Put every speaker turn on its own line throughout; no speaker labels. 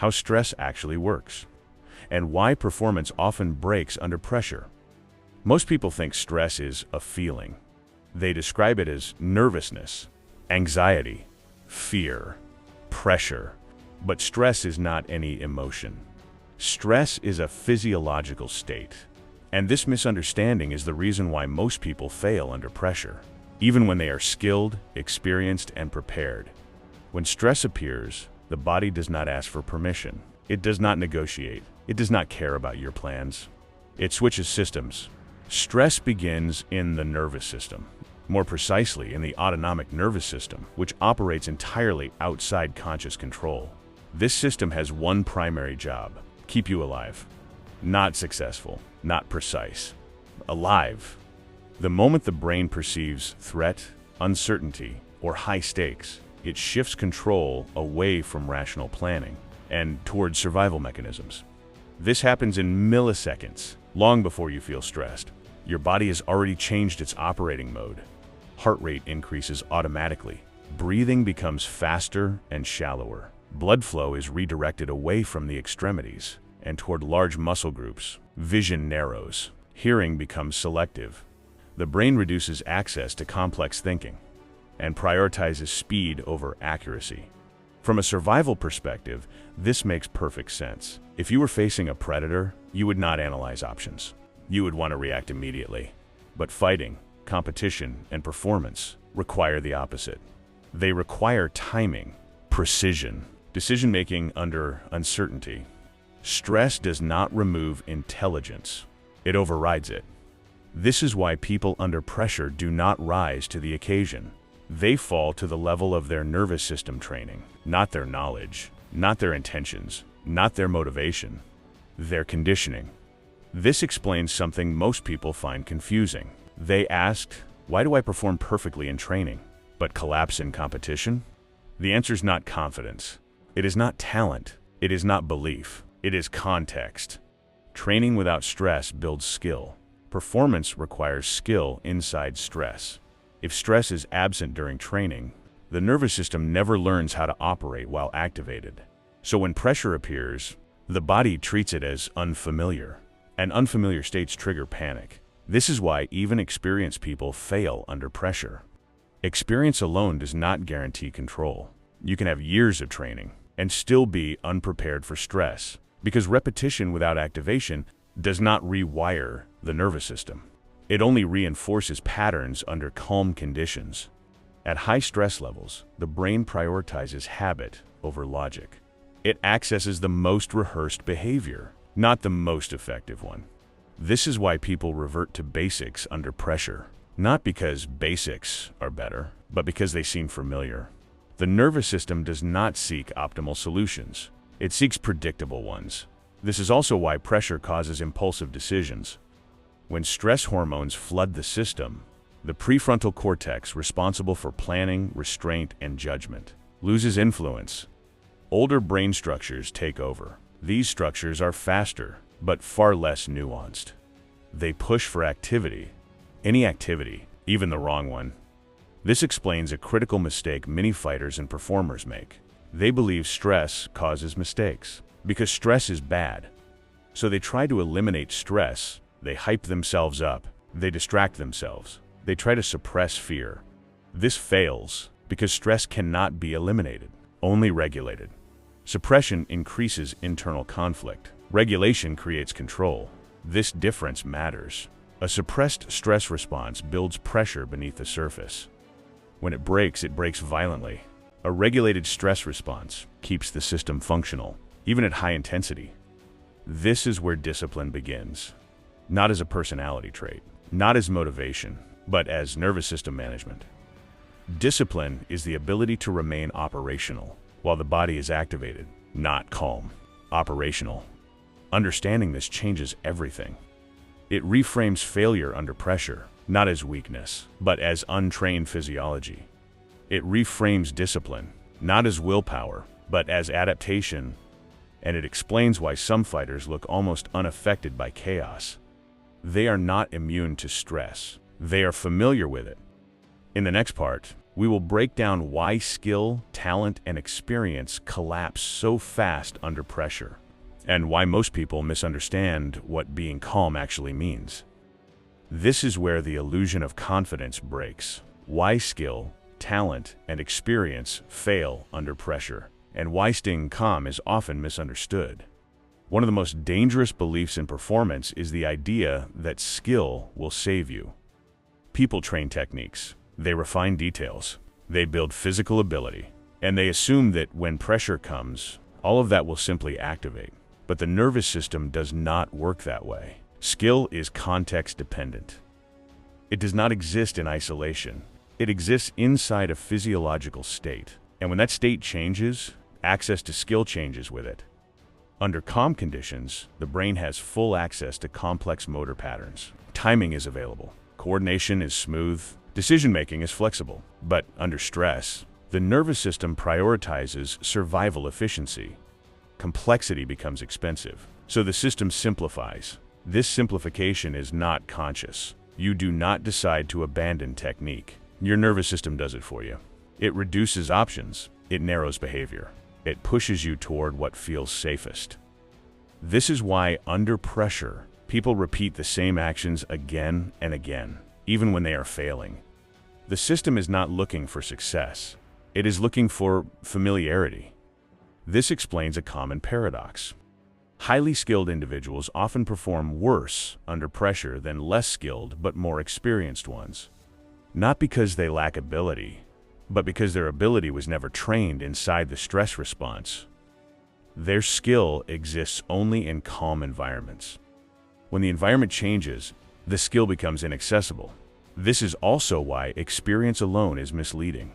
how stress actually works, and why performance often breaks under pressure. Most people think stress is a feeling. They describe it as nervousness, anxiety, fear, pressure. But stress is not any emotion. Stress is a physiological state. And this misunderstanding is the reason why most people fail under pressure, even when they are skilled, experienced, and prepared. When stress appears, the body does not ask for permission. It does not negotiate. It does not care about your plans. It switches systems. Stress begins in the nervous system, more precisely in the autonomic nervous system, which operates entirely outside conscious control. This system has one primary job: keep you alive. Not successful, not precise. Alive. The moment the brain perceives threat, uncertainty, or high stakes, it shifts control away from rational planning and towards survival mechanisms. This happens in milliseconds, long before you feel stressed. Your body has already changed its operating mode. Heart rate increases automatically. Breathing becomes faster and shallower. Blood flow is redirected away from the extremities and toward large muscle groups. Vision narrows. Hearing becomes selective. The brain reduces access to complex thinking and prioritizes speed over accuracy. From a survival perspective, this makes perfect sense. If you were facing a predator, you would not analyze options. You would want to react immediately. But fighting, competition, and performance require the opposite. They require timing, precision, decision-making under uncertainty. Stress does not remove intelligence. It overrides it. This is why people under pressure do not rise to the occasion. They fall to the level of their nervous system training, not their knowledge, not their intentions, not their motivation, their conditioning. This explains something most people find confusing. They asked, why do I perform perfectly in training, but collapse in competition? The answer is not confidence. It is not talent. It is not belief. It is context. Training without stress builds skill. Performance requires skill inside stress. If stress is absent during training, the nervous system never learns how to operate while activated. So when pressure appears, the body treats it as unfamiliar, and unfamiliar states trigger panic. This is why even experienced people fail under pressure. Experience alone does not guarantee control. You can have years of training and still be unprepared for stress, because repetition without activation does not rewire the nervous system. It only reinforces patterns under calm conditions. At high stress levels, the brain prioritizes habit over logic. It accesses the most rehearsed behavior, not the most effective one. This is why people revert to basics under pressure. Not because basics are better, but because they seem familiar. The nervous system does not seek optimal solutions. It seeks predictable ones. This is also why pressure causes impulsive decisions. When stress hormones flood the system, the prefrontal cortex, responsible for planning, restraint, and judgment, loses influence. Older brain structures take over. These structures are faster, but far less nuanced. They push for activity. Any activity, even the wrong one. This explains a critical mistake many fighters and performers make. They believe stress causes mistakes, because stress is bad. So they try to eliminate stress. They hype themselves up. They distract themselves. They try to suppress fear. This fails because stress cannot be eliminated, only regulated. Suppression increases internal conflict. Regulation creates control. This difference matters. A suppressed stress response builds pressure beneath the surface. When it breaks violently. A regulated stress response keeps the system functional, even at high intensity. This is where discipline begins. Not as a personality trait, not as motivation, but as nervous system management. Discipline is the ability to remain operational while the body is activated, not calm. Operational. Understanding this changes everything. It reframes failure under pressure, not as weakness, but as untrained physiology. It reframes discipline, not as willpower, but as adaptation. And it explains why some fighters look almost unaffected by chaos. They are not immune to stress. They are familiar with it. In the next part, We will break down why skill, talent, and experience collapse so fast under pressure, and why most people misunderstand what being calm actually means. This is where the illusion of confidence breaks. Why skill, talent, and experience fail under pressure, and why staying calm is often misunderstood. One of the most dangerous beliefs in performance is the idea that skill will save you. People train techniques, they refine details, they build physical ability, and they assume that when pressure comes, all of that will simply activate. But the nervous system does not work that way. Skill is context-dependent. It does not exist in isolation. It exists inside a physiological state. And when that state changes, access to skill changes with it. Under calm conditions, the brain has full access to complex motor patterns. Timing is available. Coordination is smooth. Decision-making is flexible. But under stress, the nervous system prioritizes survival efficiency. Complexity becomes expensive, so the system simplifies. This simplification is not conscious. You do not decide to abandon technique. Your nervous system does it for you. It reduces options. It narrows behavior. It pushes you toward what feels safest. This is why, under pressure, people repeat the same actions again and again, even when they are failing. The system is not looking for success. It is looking for familiarity. This explains a common paradox. Highly skilled individuals often perform worse under pressure than less skilled but more experienced ones. Not because they lack ability, but because their ability was never trained inside the stress response. Their skill exists only in calm environments. When the environment changes, the skill becomes inaccessible. This is also why experience alone is misleading.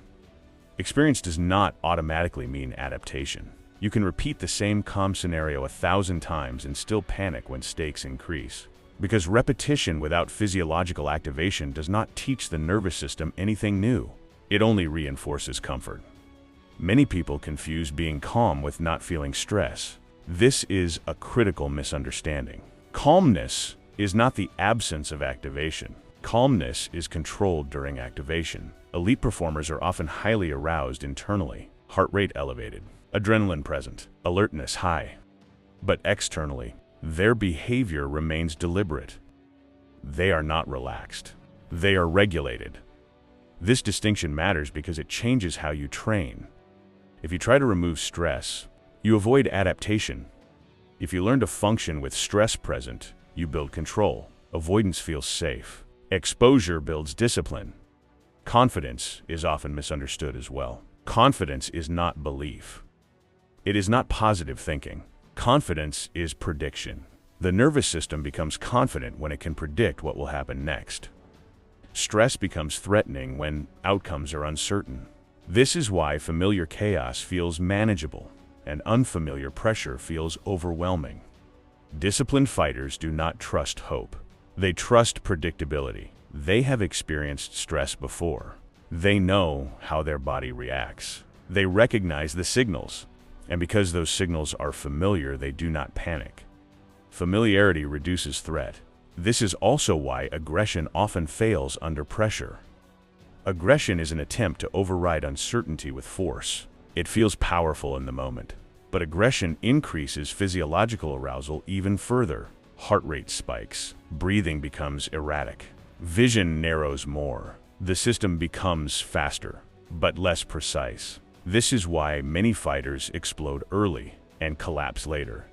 Experience does not automatically mean adaptation. You can repeat the same calm scenario 1,000 times and still panic when stakes increase. Because repetition without physiological activation does not teach the nervous system anything new. It only reinforces comfort. Many people confuse being calm with not feeling stress. This is a critical misunderstanding. Calmness is not the absence of activation. Calmness is controlled during activation. Elite performers are often highly aroused internally, heart rate elevated, adrenaline present, alertness high. But externally, their behavior remains deliberate. They are not relaxed. They are regulated. This distinction matters because it changes how you train. If you try to remove stress, you avoid adaptation. If you learn to function with stress present, you build control. Avoidance feels safe. Exposure builds discipline. Confidence is often misunderstood as well. Confidence is not belief. It is not positive thinking. Confidence is prediction. The nervous system becomes confident when it can predict what will happen next. Stress becomes threatening when outcomes are uncertain. This is why familiar chaos feels manageable and unfamiliar pressure feels overwhelming. Disciplined fighters do not trust hope. They trust predictability. They have experienced stress before. They know how their body reacts. They recognize the signals, and because those signals are familiar, they do not panic. Familiarity reduces threat. This is also why aggression often fails under pressure. Aggression is an attempt to override uncertainty with force. It feels powerful in the moment, but aggression increases physiological arousal even further. Heart rate spikes, breathing becomes erratic, vision narrows more. The system becomes faster, but less precise. This is why many fighters explode early and collapse later.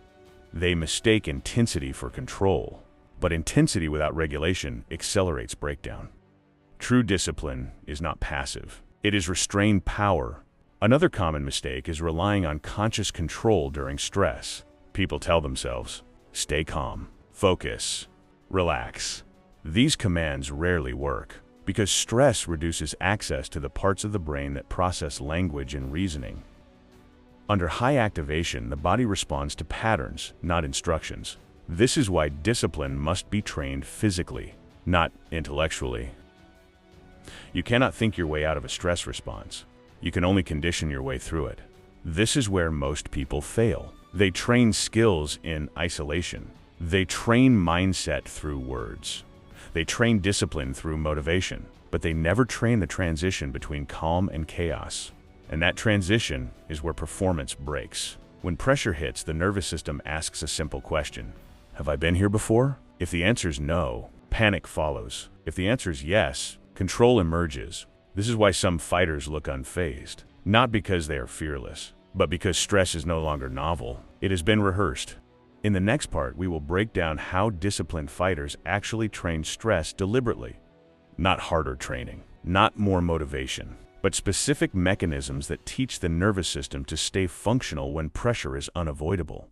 They mistake intensity for control, but intensity without regulation accelerates breakdown. True discipline is not passive. It is restrained power. Another common mistake is relying on conscious control during stress. People tell themselves, stay calm, focus, relax. These commands rarely work because stress reduces access to the parts of the brain that process language and reasoning. Under high activation, the body responds to patterns, not instructions. This is why discipline must be trained physically, not intellectually. You cannot think your way out of a stress response. You can only condition your way through it. This is where most people fail. They train skills in isolation. They train mindset through words. They train discipline through motivation. but they never train the transition between calm and chaos. And that transition is where performance breaks. When pressure hits, the nervous system asks a simple question: have I been here before? If the answer is no, panic follows. If the answer is yes, control emerges. This is why some fighters look unfazed. Not because they are fearless, but because stress is no longer novel. It has been rehearsed. In the next part, we will break down how disciplined fighters actually train stress deliberately. Not harder training, not more motivation, but specific mechanisms that teach the nervous system to stay functional when pressure is unavoidable.